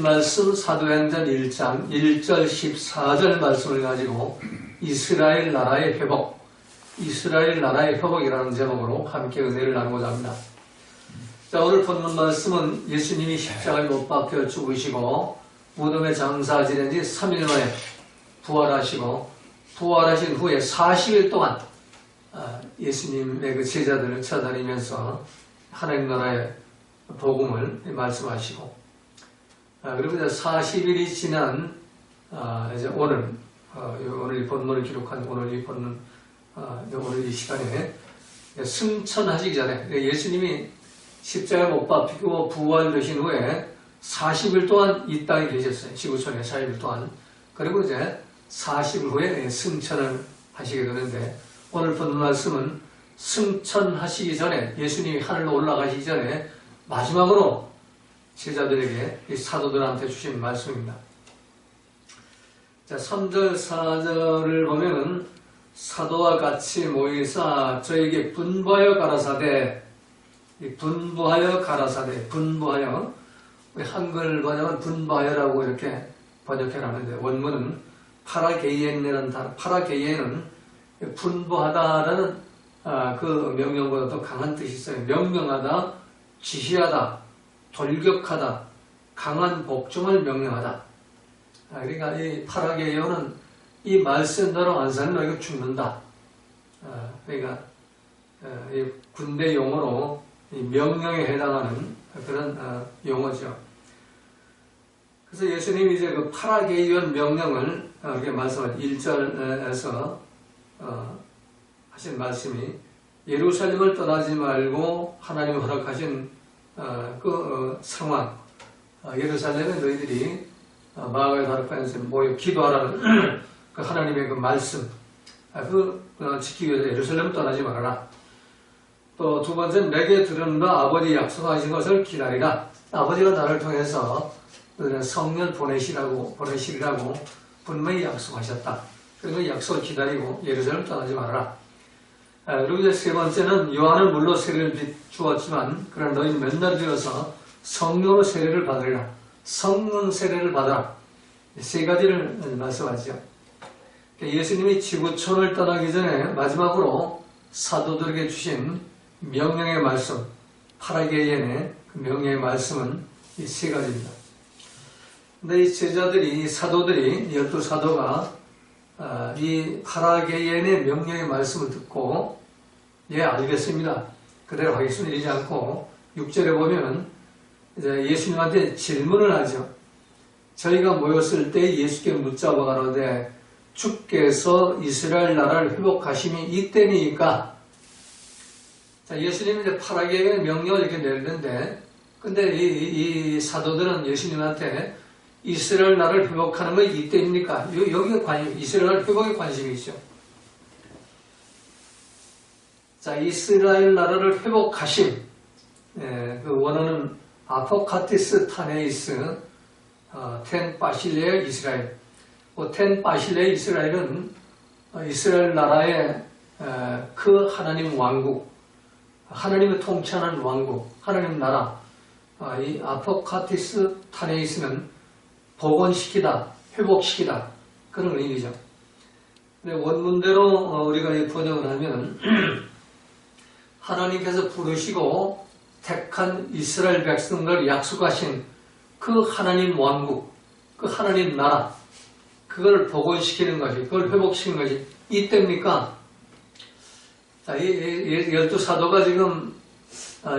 말씀 사도행전 1장 1절 14절 말씀을 가지고 이스라엘 나라의 회복, 이스라엘 나라의 회복이라는 제목으로 함께 은혜를 나누고자 합니다. 자, 오늘 본문 말씀은 예수님이 십자가에 못 박혀 죽으시고 무덤에 장사 지낸 지 3일 만에 부활하시고 부활하신 후에 40일 동안 예수님의 그 제자들을 찾아다니면서 하나님 나라의 복음을 말씀하시고 그리고 이제 40일이 지난 이제 오늘 이 본문을 기록한 오늘 이 본문 오늘 이 시간에 승천하시기 전에 후에 십자가에 못 박히고 부활되신 후에 40일 동안 이 땅에 계셨어요. 지구촌에 40일 동안. 그리고 이제 40일 후에 승천을 하시게 되는데 오늘 본문 말씀은 승천하시기 전에 예수님이 하늘로 올라가시기 전에 마지막으로 제자들에게 이 사도들한테 주신 말씀입니다. 자, 3절 4절을 보면은 사도와 같이 모이사 저에게 분부하여 가라사대, 분부하여 가라사대, 분부하여, 우리 한글 번역은 분부하여라고 이렇게 번역해놨는데 원문은 파라게이엔이라는 단어, 파라게이엔은 분부하다라는 그 명령보다 더 강한 뜻이 있어요. 명령하다, 지시하다, 돌격하다, 강한 복종을 명령하다. 그러니까 이 파라게이온은 이 말씀대로 안 사는 너희가 죽는다. 그러니까 이 군대 용어로 이 명령에 해당하는 그런 용어죠. 그래서 예수님이 이제 그 파라게이온 명령을 이렇게 말씀한 1절에서 하신 말씀이 예루살렘을 떠나지 말고 하나님 허락하신 그 상황, 예루살렘에 너희들이 마가의 다락방에서 모여 기도하라는 그 하나님의 그 말씀, 지키기 위해서 예루살렘을 떠나지 말아라. 또 두 번째는 내게 들은 바 아버지 약속하신 것을 기다리라. 아버지가 나를 통해서 성령 보내시라고 분명히 약속하셨다. 그래서 약속을 기다리고 예루살렘을 떠나지 말아라. 그리고 이제 세 번째는 요한은 물로 세례를 비추었지만 그러나 너희는 몇 날 되어서 성령으로 세례를 받으리라. 성령 세례를 받아라. 세 가지를 말씀하죠. 예수님이 지구촌을 떠나기 전에 마지막으로 사도들에게 주신 명령의 말씀, 파라게이엔의 그 명령의 말씀은 이 세 가지입니다. 근데 이 제자들이, 이 사도들이, 12사도가 이 파라게이엔의 명령의 말씀을 듣고 예, 알겠습니다. 그대로 하겠습니다. 이러지 않고 6절에 보면 이제 예수님한테 질문을 하죠. 저희가 모였을 때 예수께 묻자고 가로되 주께서 이스라엘 나라를 회복하심이 이때니까. 자, 예수님이 이제 파라게이의 명령을 이렇게 내리는데, 근데 이 사도들은 예수님한테 이스라엘 나라를 회복하는 건 이때입니까? 여기가 이스라엘 회복에 관심이 있죠. 자, 이스라엘 나라를 회복하심. 그 원어는 아포카티스 타네이스, 텐 바실레 이스라엘. 텐 바실레 이스라엘은 이스라엘 나라의 그 하나님 왕국, 하나님을 통치하는 왕국, 하나님 나라. 이 아포카티스 타네이스는 복원시키다, 회복시키다, 그런 의미죠. 근데 원문대로 우리가 번역을 하면 하나님께서 부르시고 택한 이스라엘 백성들 약속하신 그 하나님 왕국, 그 하나님 나라, 그걸 복원시키는 것이, 그걸 회복시키는 것이 이때입니까? 자, 이 12사도가 지금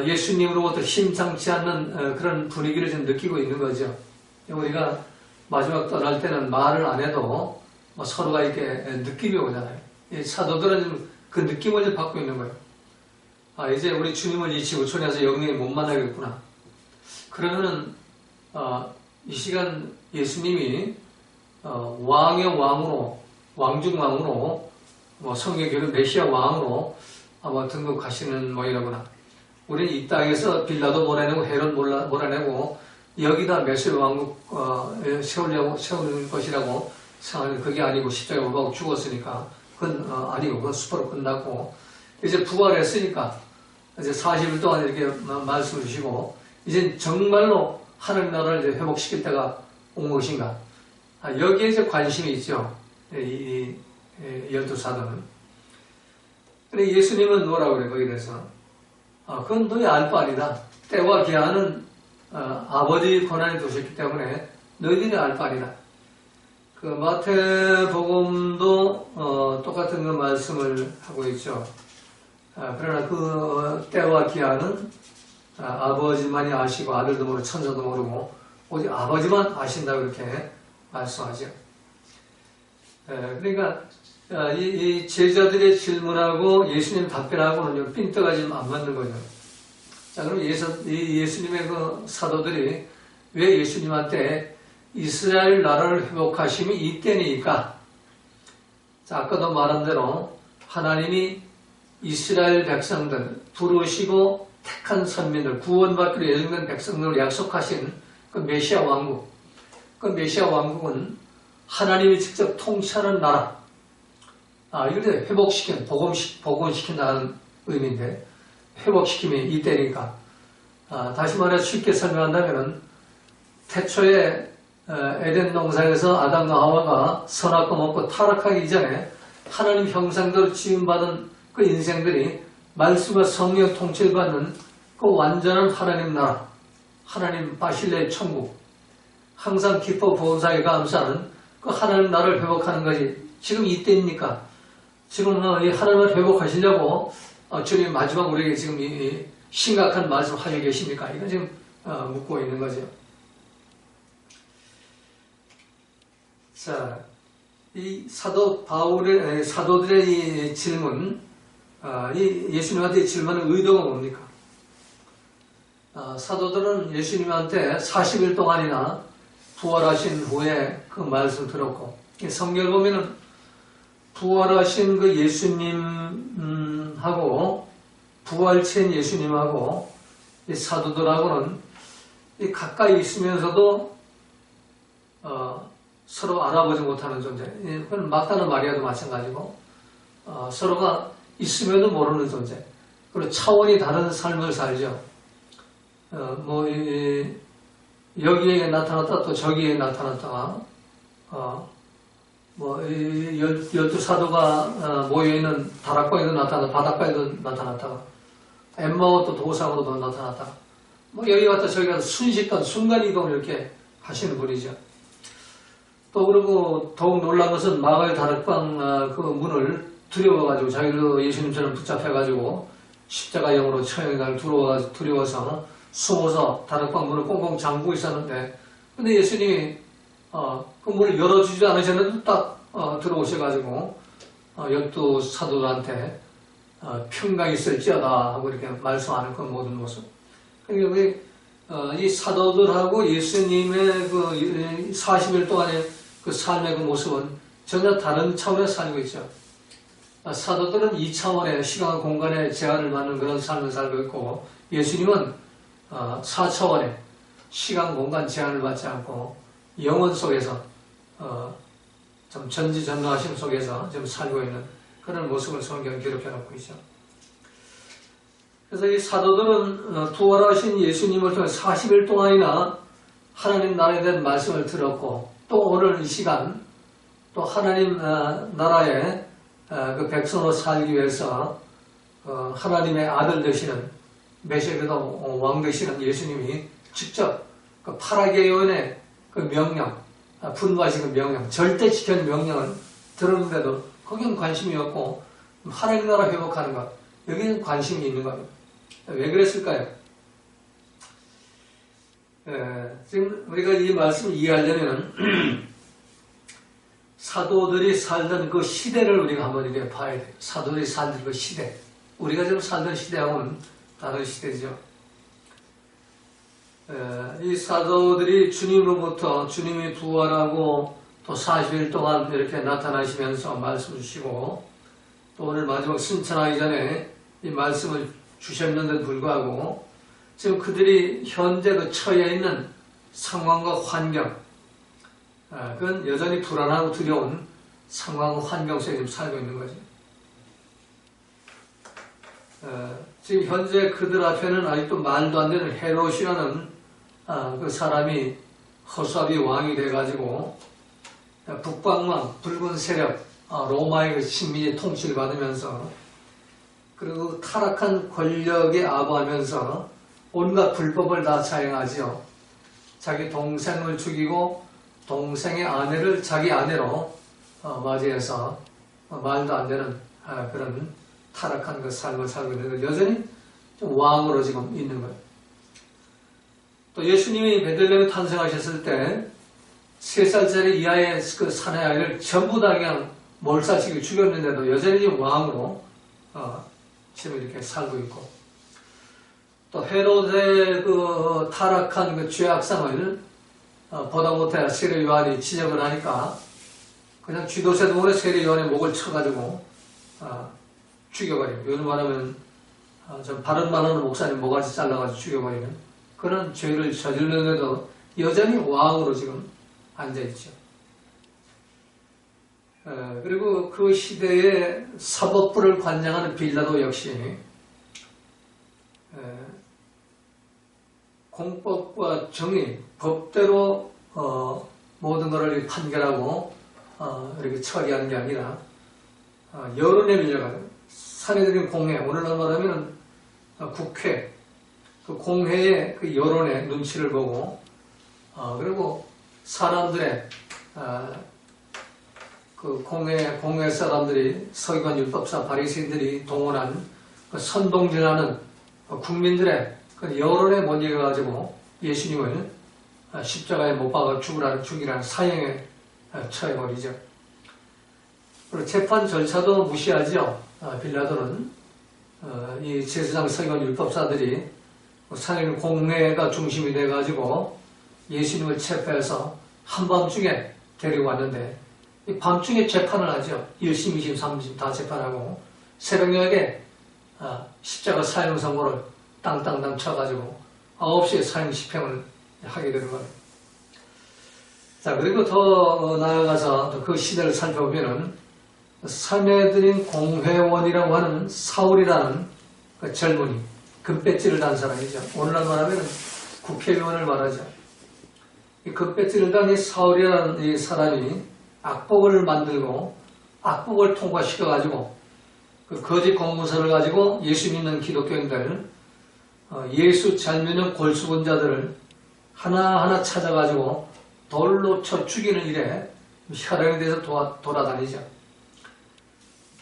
예수님으로부터 심상치 않는 그런 분위기를 좀 느끼고 있는 거죠. 우리가 마지막 떠날 때는 말을 안 해도 서로가 이렇게 느낌이 오잖아요. 이 사도들은 그 느낌을 좀 받고 있는 거예요. 이제 우리 주님을 이 지구촌에서 영영이 못 만나겠구나. 그러면은 이 시간 예수님이 왕의 왕으로, 왕중왕으로, 성경의 교회 메시아 왕으로 아마 등극하시는 모양이라구나. 우리는 이 땅에서 빌라도 몰아내고 헤롯 몰아내고 여기다 메시아 왕국 세우는 것이라고 생각하는 그게 아니고 십자가에 못 박고 죽었으니까 그건 아니고 그건 수포로 끝났고 이제 부활했으니까 이제 40일 동안 이렇게 말씀을 주시고 이제 정말로 하나님 나라를 이제 회복시킬 때가 온 것인가? 여기에 이제 관심이 있죠. 이 12사도는. 근데 예수님은 뭐라고 그래, 거기에 대해서? 그건 너희 알 바 아니다. 때와 기한은 아버지 권한이 두셨기 때문에 너희들이 알 바 아니다. 그 마태복음도 똑같은 그 말씀을 하고 있죠. 그러나 그 때와 기한은 아버지만이 아시고 아들도 모르고 천사도 모르고 오직 아버지만 아신다고 이렇게 말씀하죠. 그러니까 이 제자들의 질문하고 예수님 답변하고는 핀트가 지금 안 맞는 거죠. 자, 그럼 예수님의 그 사도들이 왜 예수님한테 이스라엘 나라를 회복하심이 이때니까? 자, 아까도 말한 대로 하나님이 이스라엘 백성들, 부르시고 택한 선민들, 구원받기로 예정된 백성들을 약속하신 그 메시아 왕국. 그 메시아 왕국은 하나님이 직접 통치하는 나라. 이걸 회복시킨, 복원시킨다는 의미인데, 회복시킴이 이때니까. 다시 말해 쉽게 설명한다면, 태초에 에덴 동산에서 아담과 하와가 선악과 먹고 타락하기 이전에 하나님 형상대로 지음받은 그 인생들이 말씀과 성령 통치를 받는 그 완전한 하나님 나라, 하나님 바실레의 천국, 항상 기뻐 보은사에 감사하는 그 하나님 나라를 회복하는 것이 지금 이때입니까? 지금 이 하나님을 회복하시려고 주님 마지막 우리에게 지금 이 심각한 말씀을 하고 계십니까? 이건 지금 묻고 있는 거죠. 자, 이 사도들의 이 질문, 이 예수님한테 질문의 의도가 뭡니까? 사도들은 예수님한테 40일 동안이나 부활하신 후에 그 말씀 들었고, 성경을 보면은 부활하신 그 예수님하고 부활체인 예수님하고 이 사도들하고는 이 가까이 있으면서도 서로 알아보지 못하는 존재. 그건 막다나 마리아도 마찬가지고 서로가 있으면도 모르는 존재. 그리고 차원이 다른 삶을 살죠. 여기에 나타났다 또 저기에 나타났다가 12사도가 모여있는 다락방에도 나타났다, 바닷가에도 나타났다가 엠마오 또 도상으로도 나타났다가 여기 갔다 저기 가서 순식간 순간이동을 이렇게 하시는 분이죠. 또 그리고 더욱 놀란 것은 마가의 다락방 그 문을 두려워가지고 자기도 예수님처럼 붙잡혀가지고 십자가형으로 처형의 날 두려워서 숨어서 다락방 문을 꽁꽁 잠그고 있었는데, 근데 예수님이 그 문을 열어주지 않으셨는데 딱 들어오셔가지고 12사도들한테 평강이 있을지어다 하고 이렇게 말씀하는 그 모든 모습. 그러니까 이 사도들하고 예수님의 그 40일 동안의 그 삶의 그 모습은 전혀 다른 차원에서 살고 있죠. 사도들은 2차원의 시간 공간의 제한을 받는 그런 삶을 살고 있고, 예수님은 4차원의 시간 공간 제한을 받지 않고 영혼 속에서 좀 전지전능하심 속에서 좀 살고 있는 그런 모습을 성경에 기록해 놓고 있죠. 그래서 이 사도들은 부활하신 예수님을 통해 40일 동안이나 하나님 나라에 대한 말씀을 들었고, 또 오늘 이 시간 또 하나님 나라의 그 백성으로 살기 위해서 하나님의 아들 되시는 메시아도 왕 되시는 예수님이 직접 그 파라게요인의 그 명령, 분부하신 그 명령, 절대 지켜는 명령을 들었는데도 거기는 관심이 없고 하나님 나라 회복하는 것, 여기는 관심이 있는 겁니다. 왜 그랬을까요? 지금 우리가 이 말씀을 이해하려면 사도들이 살던 그 시대를 우리가 한번 이렇게 봐야 돼요. 사도들이 살던 그 시대, 우리가 지금 살던 시대하고는 다른 시대죠. 이 사도들이 주님으로부터 주님이 부활하고 또 40일 동안 이렇게 나타나시면서 말씀 주시고, 또 오늘 마지막 승천하기 전에 이 말씀을 주셨는데도 불구하고 지금 그들이 현재 그 처해 있는 상황과 환경, 그건 여전히 불안하고 두려운 상황과 환경 속에 지금 살고 있는 거죠. 지금 현재 그들 앞에는 아직도 말도 안 되는 헤롯이라는 그 사람이 허수아비 왕이 돼가지고 북방만 붉은 세력 로마의 그 식민지 통치를 받으면서 그리고 타락한 권력에 아부하면서 온갖 불법을 다 자행하지요. 자기 동생을 죽이고 동생의 아내를 자기 아내로 맞이해서 말도 안 되는 그런 타락한 그 삶을 살고 있는데 여전히 좀 왕으로 지금 있는 거예요. 또 예수님이 베들레헴에 탄생하셨을 때 3살짜리 이하의 그 사내 아이를 전부 다 그냥 몰살시키고 죽였는데도 여전히 왕으로 지금 이렇게 살고 있고, 또 헤롯의 그 타락한 그 죄악상을 보다 못해 세례 요한이 지적을 하니까 그냥 쥐도새동으로 세례 요한의 목을 쳐가지고 죽여버리고, 요즘 말하면 좀 바른말 하는 목사님 모가지 잘라가지고 죽여버리는 그런 죄를 저질렀는데도 여전히 왕으로 지금 앉아있죠. 그리고 그 시대의 사법부를 관장하는 빌라도 역시 공법과 정의, 법대로 모든 것을 판결하고 이렇게 처리하는 게 아니라 여론에 밀려가지고 사내들인 공회, 오늘날 말하면 국회, 그 공회의 그 여론의 눈치를 보고 그리고 사람들의 그 공회 사람들이 서기관 율법사 바리새인들이 동원한 그 선동질하는 국민들의 그 여론에 못 이겨가지고 예수님을 십자가에 못 박아 죽이라는 사형에 처해버리죠. 그리고 재판 절차도 무시하죠. 빌라도는 이 제사장 서기관 율법사들이 상임 공회가 중심이 돼가지고 예수님을 체포해서 한밤중에 데리고 왔는데 밤중에 재판을 하죠. 1심, 2심, 3심 다 재판하고 새벽녘에 십자가 사형 선고를 땅땅땅 쳐가지고 9시에 사형 집행을 하게 되는 거예요. 자, 그리고 더 나아가서 그 시대를 살펴보면은 사내들인 공회원이라고 하는 사울이라는 그 젊은이, 금배지를 단 사람이죠. 오늘날 말하면 국회의원을 말하죠. 이 금배지를 단 이 사울이라는 이 사람이 악법을 만들고 악법을 통과시켜가지고 그 거짓 공문서를 가지고 예수 믿는 기독교인들, 예수 잘 믿는 골수분자들을 하나하나 찾아가지고 돌로 쳐 죽이는 일에 혈행에 대해서 돌아다니죠.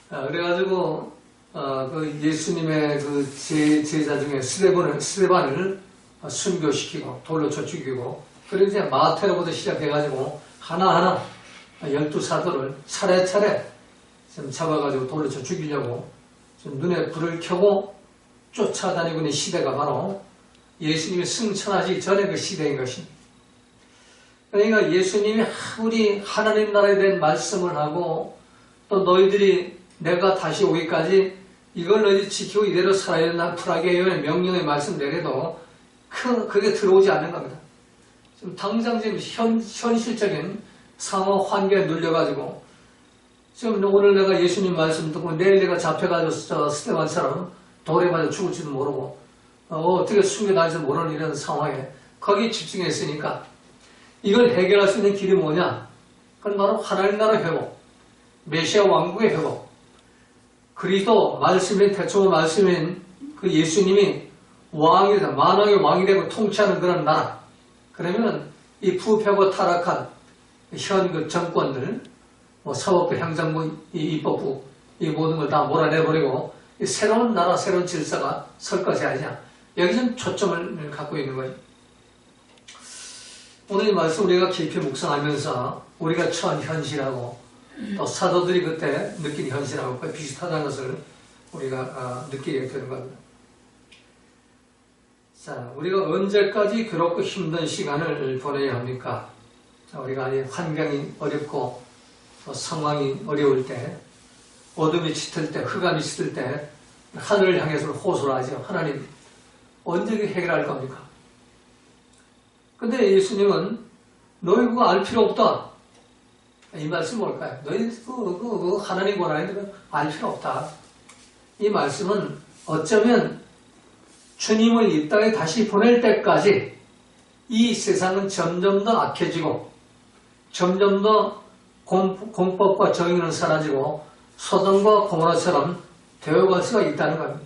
그래가지고 그 예수님의 그 제자 중에 스데반을 순교시키고 돌로 쳐 죽이고, 그리고 이제 마태로부터 시작해가지고 하나하나 12사도를 차례차례 좀 잡아가지고 돌로 쳐 죽이려고 좀 눈에 불을 켜고 쫓아다니고 있는 시대가 바로 예수님이 승천하기 전에 그 시대인 것입니다. 그러니까 예수님이 아무리 하나님 나라에 대한 말씀을 하고 또 너희들이 내가 다시 오기까지 이걸 너희들이 지키고 이대로 살아야 된다는 프라게요의 명령의 말씀 내려도 그게 들어오지 않는 겁니다. 지금 당장 지금 현실적인 상황 환경에 눌려가지고 지금 오늘 내가 예수님 말씀 듣고 내일 내가 잡혀가지고 스데반처럼 돌에 맞아 죽을지도 모르고 어떻게 숨겨다닐지 모르는 이런 상황에 거기에 집중했으니까 이걸 해결할 수 있는 길이 뭐냐? 그건 바로 하나님 나라 회복, 메시아 왕국의 회복, 그리스도 말씀인 태초의 말씀인 그 예수님이 왕이 되고 만왕의 왕이 되고 통치하는 그런 나라. 그러면 이 부패하고 타락한 현 그 정권들, 사법부, 행정부, 입법부 이 모든 걸 다 몰아내버리고 새로운 나라, 새로운 질서가 설 것이 아니냐. 여기 좀 초점을 갖고 있는 거예요. 오늘 이 말씀 우리가 깊이 묵상하면서 우리가 처한 현실하고 또 사도들이 그때 느낀 현실하고 거의 비슷하다는 것을 우리가 느끼게 되는 겁니다. 자, 우리가 언제까지 괴롭고 힘든 시간을 보내야 합니까? 자, 우리가 환경이 어렵고 상황이 어려울 때, 어둠이 짙을 때, 흑암이 짙을 때 하늘을 향해서 호소를 하죠. 하나님, 언제 해결할 겁니까? 근데 예수님은 너희 그거 알 필요 없다. 이 말씀 뭘까요? 너희 하나님 원하는 알 필요 없다. 이 말씀은 어쩌면 주님을 이 땅에 다시 보낼 때까지 이 세상은 점점 더 악해지고 점점 더 공법과 정의는 사라지고 소돔과 고모라처럼 되어갈 수가 있다는 겁니다.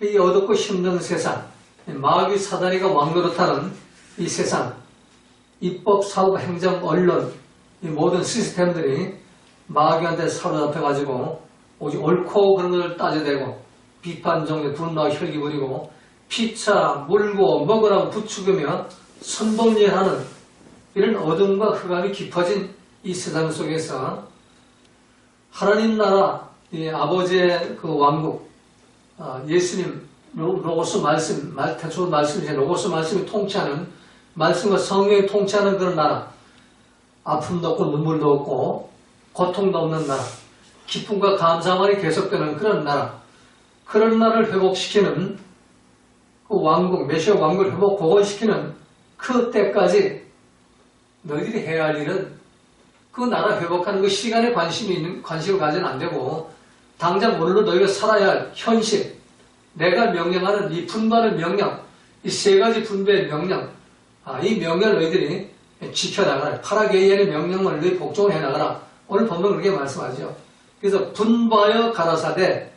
이 어둡고 힘든 세상, 마귀 사다리가 왕노릇하는 이 세상, 입법, 사법, 행정, 언론, 이 모든 시스템들이 마귀한테 사로잡혀가지고 오직 옳고 그런 것을 따져대고 비판 정리, 분노와 혈기 부리고 피차, 물고, 먹으라고 부추기며 선동질하는 이런 어둠과 흑암이 깊어진 이 세상 속에서 하나님 나라, 이 아버지의 그 왕국, 예수님, 로고스 말씀, 대충 말씀이죠. 로고스 말씀이 통치하는, 말씀과 성령이 통치하는 그런 나라, 아픔도 없고 눈물도 없고 고통도 없는 나라, 기쁨과 감사만이 계속되는 그런 나라, 그런 나라를 회복시키는 그 왕국, 메시아 왕국을 회복 복원시키는 그 때까지 너희들이 해야 할 일은 그 나라 회복하는 그 시간에 관심을 가지는 안 되고 당장 오늘로 너희가 살아야 할 현실, 내가 명령하는 이 분배의 명령, 이 세 가지 분배의 명령, 이 명령을 너희들이 지켜나가라. 파라게이안의 명령을 너희 복종을 해나가라. 오늘 본문 그렇게 말씀하죠. 그래서 분바여 가라사대,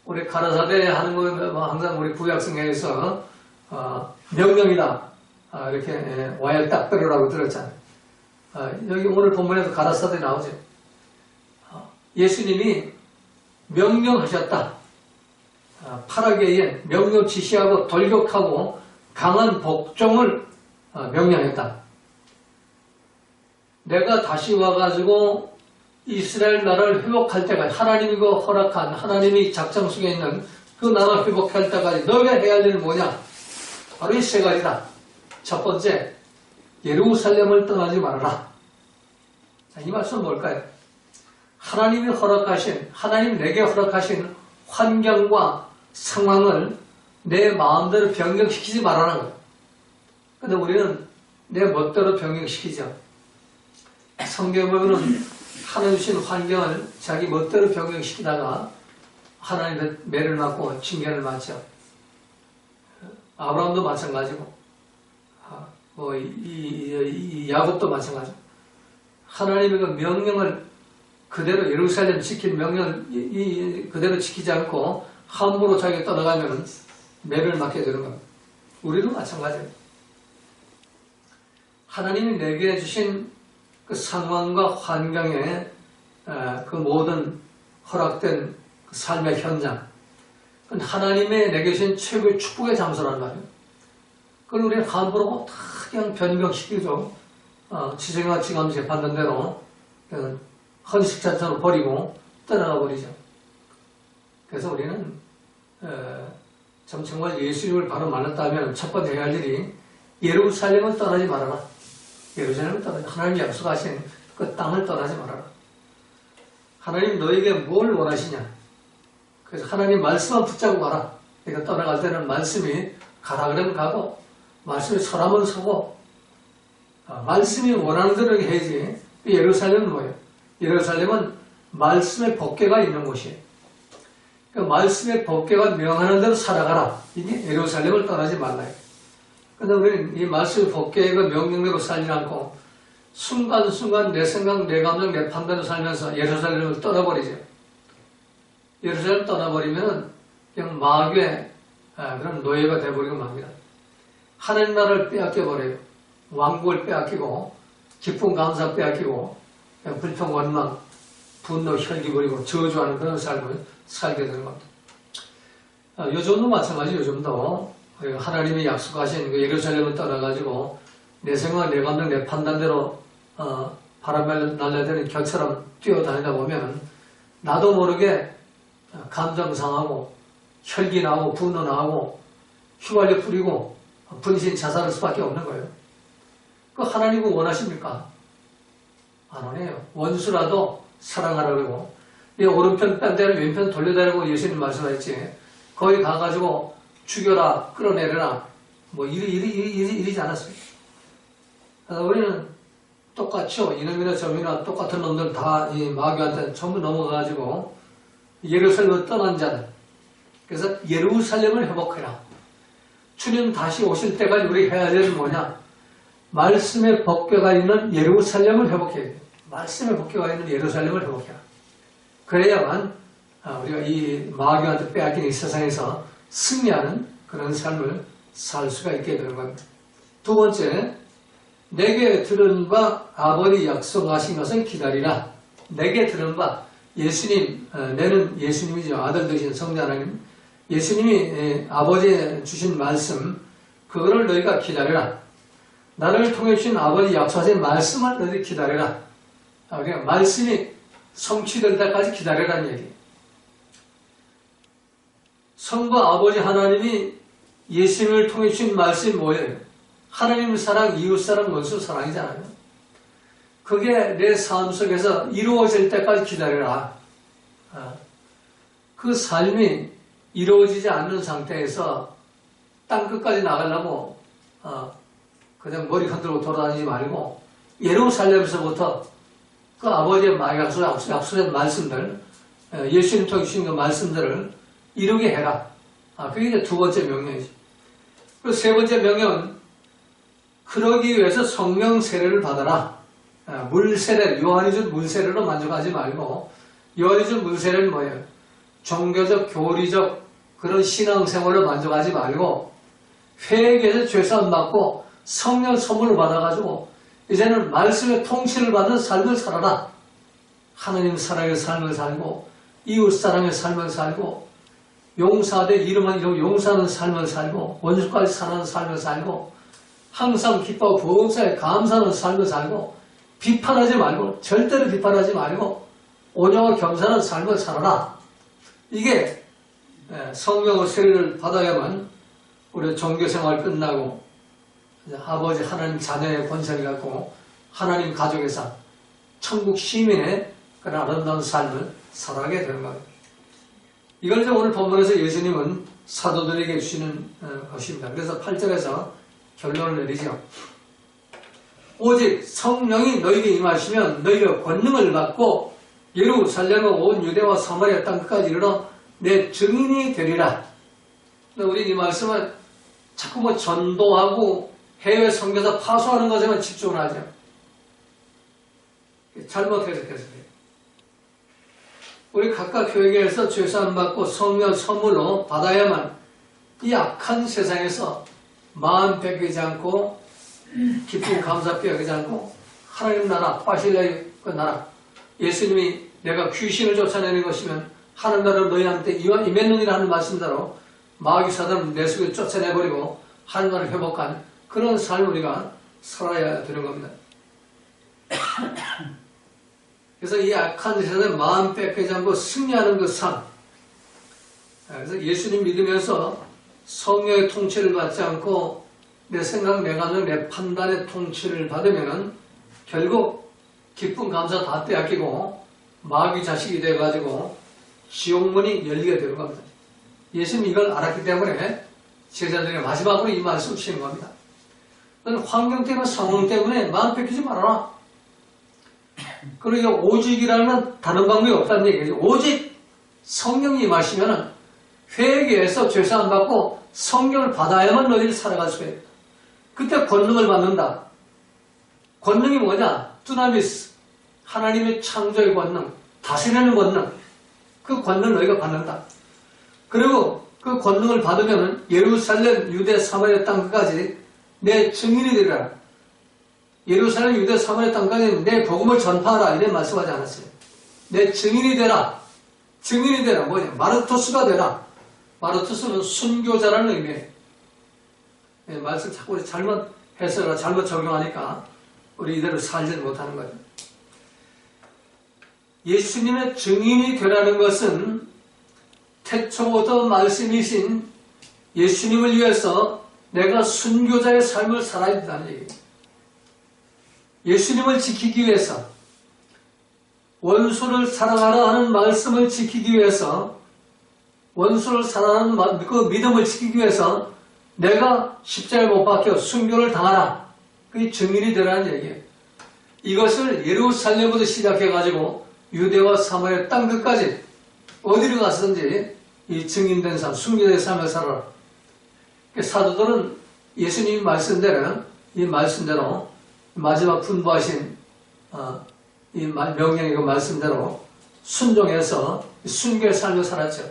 우리 가라사대 하는 거 항상 우리 구약성경에서 명령이다. 이렇게 와야 딱 들으라고 들었잖아요. 여기 오늘 본문에도 가라사대 나오죠. 예수님이 명령하셨다. 파라게이엔 명령 지시하고 돌격하고 강한 복종을 명령했다. 내가 다시 와가지고 이스라엘 나라를 회복할 때까지 하나님이 허락한 하나님이 작정 속에 있는 그 나라 회복할 때까지 너희가 해야 할 일은 뭐냐? 바로 이 세 가지다. 첫 번째, 예루살렘을 떠나지 말아라. 자, 이 말씀은 뭘까요? 하나님이 허락하신, 하나님 내게 허락하신 환경과 상황을 내 마음대로 변경시키지 말라는 거예요. 근데 우리는 내 멋대로 변경시키죠. 성경에 보면은 하나님 주신 환경을 자기 멋대로 변경시키다가 하나님의 매를 맞고 징계를 맞죠. 아브라함도 마찬가지고, 이 야곱도 마찬가지고. 하나님의 그 명령을 그대로 예루살렘 지킬 명령을 그대로 지키지 않고 함부로 자기가 떠나가면 매를 맞게 되는 겁니다. 우리도 마찬가지예요. 하나님이 내게 주신 그 상황과 환경에 그 모든 허락된 그 삶의 현장, 하나님의 내게 주신 최고의 축복의 장소란 말이에요. 그걸 우리는 함부로 다 그냥 변경시키죠. 지정과 지감 재판된 대로 헌식자처럼 버리고 떠나가 버리죠. 그래서 우리는 정말 예수님을 바로 만났다면 첫 번째 해야 할 일이 예루살렘을 떠나지 말아라. 예루살렘을 떠나지, 하나님이 약속하신 그 땅을 떠나지 말아라. 하나님 너에게 뭘 원하시냐? 그래서 하나님 말씀만 붙잡고 가라. 그러니까 떠나갈 때는 말씀이 가라 그러면 가고, 말씀이 서라면 서고, 말씀이 원하는 대로 해야지. 예루살렘은 뭐예요? 예루살렘은 말씀의 법궤가 있는 곳이에요. 그러니까 말씀의 법궤가 명하는 대로 살아가라. 이게 예루살렘을 떠나지 말라. 그런데 우리는 이 말씀의 법궤가 명령대로 살지 않고 순간순간 내 생각, 내 감정, 내 판단으로 살면서 예루살렘을 떠나버리죠. 예루살렘을 떠나버리면 그냥 마귀의 그런 노예가 되어버리고 맙니다. 하나님 나라를 빼앗겨버려요. 왕국을 빼앗기고 기쁨 감사 빼앗기고 그냥 불평 원망 분노 혈기 부리고 저주하는 그런 삶을 살게 되는 겁니다. 요즘도 마찬가지. 요즘도 하나님이 약속하신 그 예루살렘을 떠나가지고 내 생각, 내 감정, 내 판단대로 바람에 날려드는 격처럼 뛰어다니다 보면 나도 모르게 감정 상하고 혈기 나고 분노 나고 휘발유 뿌리고 분신 자살할 수밖에 없는 거예요. 그 하나님은 원하십니까? 안 원해요. 원수라도 사랑하라 그러고, 이 오른편 뺀대를 왼편 돌려달라고 예수님 말씀하셨지. 거기 가가지고 죽여라, 끌어내려라, 뭐 이러지 않았어요. 그래서 우리는 똑같죠. 이놈이나 저놈이나 똑같은 놈들 다 이 마귀한테 전부 넘어가가지고 예루살렘을 떠난 자들. 그래서 예루살렘을 회복해라. 주님 다시 오실 때까지 우리 해야 할 일은 뭐냐? 말씀의 법궤가 있는 예루살렘을 회복해야 돼요. 말씀의 법궤가 있는 예루살렘을 회복해야. 그래야만 우리가 이 마귀한테 빼앗긴 이 세상에서 승리하는 그런 삶을 살 수가 있게 되는 겁니다. 두 번째, 내게 들은 바 아버지 약속하신 것을 기다리라. 내게 들은 바 예수님, 내는 예수님이죠. 아들 되신 성자 하나님. 예수님이 아버지에 주신 말씀, 그거를 너희가 기다려라. 나를 통해 주신 아버지 약속하신 말씀을 너희들 기다려라. 그러니까 말씀이 성취될 때까지 기다려라는 얘기예요. 성부 아버지 하나님이 예수님을 통해 주신 말씀이 뭐예요? 하나님 사랑, 이웃 사랑, 원수 사랑이잖아요. 그게 내 삶 속에서 이루어질 때까지 기다려라. 그 삶이 이루어지지 않는 상태에서 땅 끝까지 나가려고 그냥 머리 흔들고 돌아다니지 말고 예루살렘에서부터 그 아버지의 약속한 말씀들, 예수님 통해 주신 그 말씀들을 이루게 해라. 그게 이제 두 번째 명령이죠. 그리고 세 번째 명령은 그러기 위해서 성령 세례를 받아라. 물세례, 요한이 준 물세례로 만족하지 말고 요한이 준 물세례는 뭐예요? 종교적, 교리적 그런 신앙생활로 만족하지 말고 회개해서 죄사함 받고 성령 선물을 받아가지고 이제는 말씀의 통치를 받는 삶을 살아라. 하나님 사랑의 삶을 살고 이웃 사랑의 삶을 살고 용사대 이름만 이루고 용사하는 삶을 살고 원수까지 사는 삶을 살고 항상 기뻐하고 범사에 감사하는 삶을 살고 비판하지 말고 절대로 비판하지 말고 온유와 겸손한 삶을 살아라. 이게 성령의 세례를 받아야만 우리 종교생활 끝나고 아버지 하나님 자녀의 권세를 갖고 하나님 가족에서 천국 시민의 그런 아름다운 삶을 살아가게 되는 겁니다. 이걸 이제 오늘 본문에서 예수님은 사도들에게 주시는 것입니다. 그래서 8절에서 결론을 내리죠. 오직 성령이 너희에게 임하시면 너희가 권능을 받고 예루살렘과 온 유대와 사마리아 땅까지 이르러 내 증인이 되리라. 우리 이 말씀은 자꾸 뭐 전도하고 해외 선교사 파수하는 것에만 집중을 하죠. 잘못 해석했어요. 우리 각각 교회에서 죄사함 받고 성령 선물로 받아야만 이 악한 세상에서 마음 뺏기지 않고 기쁨 감사 뺏기지 않고 하나님 나라, 바실레의 그 나라, 예수님이 내가 귀신을 쫓아내는 것이면 하나님 나라를 너희한테 임했느니라 하는 말씀대로 마귀 사단을 내 속에 쫓아내버리고 하나님 나라를 회복한 그런 삶을 우리가 살아야 되는 겁니다. 그래서 이 악한 세상에 마음 뺏기지 않고 승리하는 그 삶. 그래서 예수님 믿으면서 성령의 통치를 받지 않고 내 생각, 내 감정, 내 판단의 통치를 받으면 결국 기쁨, 감사 다 빼앗기고 마귀 자식이 돼가지고 지옥문이 열리게 되는 겁니다. 예수님 이걸 알았기 때문에 제자들에게 마지막으로 이 말씀 주시는 겁니다. 너는 환경 때문에 상황 때문에 마음 뺏기지 말아라. 그리고 오직이라는 다른 방법이 없다는 얘기죠. 오직 성령이 임하시면 회개해서 죄사함 받고 성령을 받아야만 너희를 살아갈 수가 있다. 그때 권능을 받는다. 권능이 뭐냐? 두나미스, 하나님의 창조의 권능, 다스리는 권능. 그 권능을 너희가 받는다. 그리고 그 권능을 받으면 예루살렘, 유대, 사마리아 땅까지 내 증인이 되리라. 예루살렘, 유대, 사마리아 땅까지 내 복음을 전파하라. 이런 말씀하지 않았어요. 내 증인이 되라. 증인이 되라. 뭐냐? 마르토스가 되라. 마르토스는 순교자라는 의미예요. 말씀 자꾸 우리 잘못 해석을 잘못 적용하니까 우리 이대로 살지 못하는 거죠. 예수님의 증인이 되라는 것은 태초부터 말씀이신 예수님을 위해서 내가 순교자의 삶을 살아야 된다는 얘기예요. 예수님을 지키기 위해서 원수를 사랑하라 하는 말씀을 지키기 위해서 원수를 사랑하는 그 믿음을 지키기 위해서 내가 십자가에 못 박혀 순교를 당하라. 그게 증인이 되라는 얘기예요. 이것을 예루살렘부터 시작해가지고 유대와 사마리아 땅 끝까지 어디로 가서든지 이 증인된 삶, 순교자의 삶을 살아라. 사도들은 예수님 이 말씀대로 마지막 분부하신 이 명령의 그 말씀대로 순종해서 순교의 삶을 살았죠.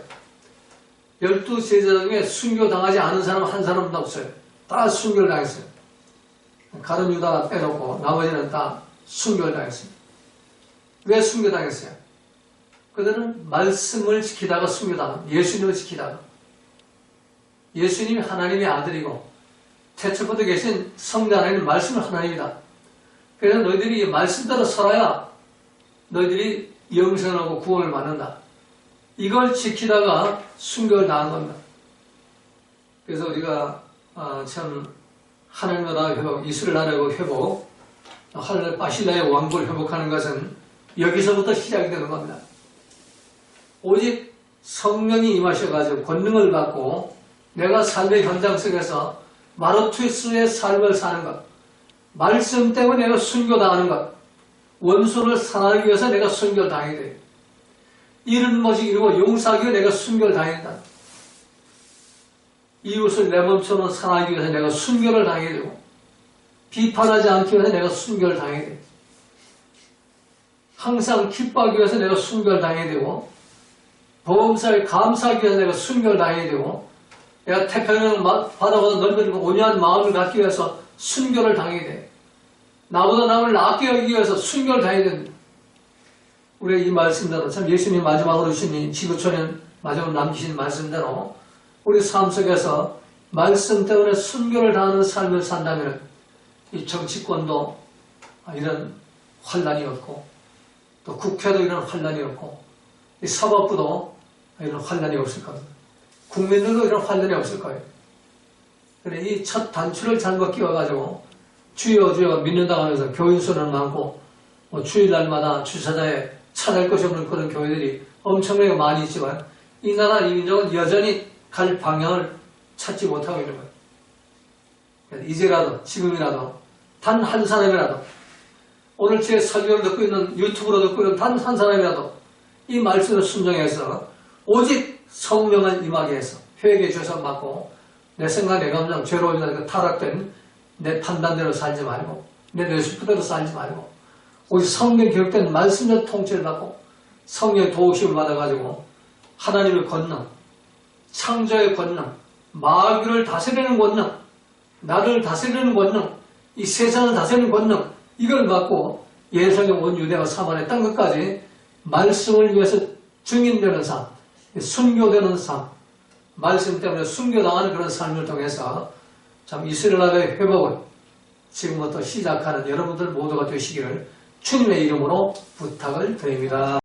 12제자 중에 순교당하지 않은 사람 한 사람도 없어요. 다 순교를 당했어요. 가룟 유다 빼놓고 나머지는 다 순교를 당했습니다. 왜 순교당했어요? 그들은 말씀을 지키다가 순교당합니다. 예수님을 지키다가. 예수님이 하나님의 아들이고 태초부터 계신 성자 하나님 말씀은 하나님이다. 그래서 너희들이 이 말씀대로 살아야 너희들이 영생하고 구원을 받는다. 이걸 지키다가 순교를 당한 겁니다. 그래서 우리가 참 하나님 나라 회복, 이스라엘 나라 회복, 바실라의 왕국을 회복하는 것은 여기서부터 시작이 되는 겁니다. 오직 성령이 임하셔가지고 권능을 받고 내가 삶의 현장 속에서 마르투스의 삶을 사는 것, 말씀 때문에 내가 순교당하는 것, 원수를 사나기 위해서 내가 순교를 당해야 돼요. 이런 것이 이루고 용서하기 위해 내가 순교를 당한다. 이웃을 내 몸처럼 사랑하기 위해서 내가 순교를 당해야 되고 비판하지 않기 위해서 내가 순교를 당해야 되고 항상 기뻐하기 위해서 내가 순교를 당해야 되고 보험사에 감사하기 위해서 내가 순교를 당해야 되고 내가 태평양 바다보다 넓은 온유한 마음을 갖기 위해서 순교를 당해야 돼. 나보다 남을 낫게 여기기 위해서 순교를 당해야 된다. 우리가 이 말씀대로 참 예수님 마지막으로 주신 이 지구촌에 마지막으로 남기신 말씀대로 우리 삶 속에서 말씀 때문에 순교를 당하는 삶을 산다면 이 정치권도 이런 환란이 없고 또 국회도 이런 환란이 없고 이 사법부도 이런 환란이 없을 겁니다. 국민들도 이런 환란이 없을 거예요. 그래 이 첫 단추를 잘못 끼워가지고 주여 주여 믿는다고 하면서 교인 수는 많고 주일날마다 주차장에 찾을 것이 없는 그런 교회들이 엄청나게 많이 있지만 이 나라 이 민족은 여전히 갈 방향을 찾지 못하고 있는 거예요. 이제라도 지금이라도 단 한 사람이라도 오늘 제 설교를 듣고 있는 유튜브로 듣고 있는 단 한 사람이라도 이 말씀을 순종해서 오직 성령을 임하게 해서 회개의 죄선 받고 내 생각 내 감정 죄로 인해 타락된 내 판단대로 살지 말고 내 뇌수표대로 살지 말고 오직 성령 교육된 말씀적 통치를 받고 성령의 도우심을 받아가지고 하나님의 권능, 창조의 권능, 마귀를 다스리는 권능, 나를 다스리는 권능, 이 세상을 다스리는 권능 이걸 받고 예루살렘 온 유대와 사마리아 땅 끝까지 말씀을 위해서 증인되는 삶, 순교되는 삶, 말씀 때문에 순교당하는 그런 삶을 통해서 참 이스라엘 나라의 회복을 지금부터 시작하는 여러분들 모두가 되시기를 주님의 이름으로 부탁을 드립니다.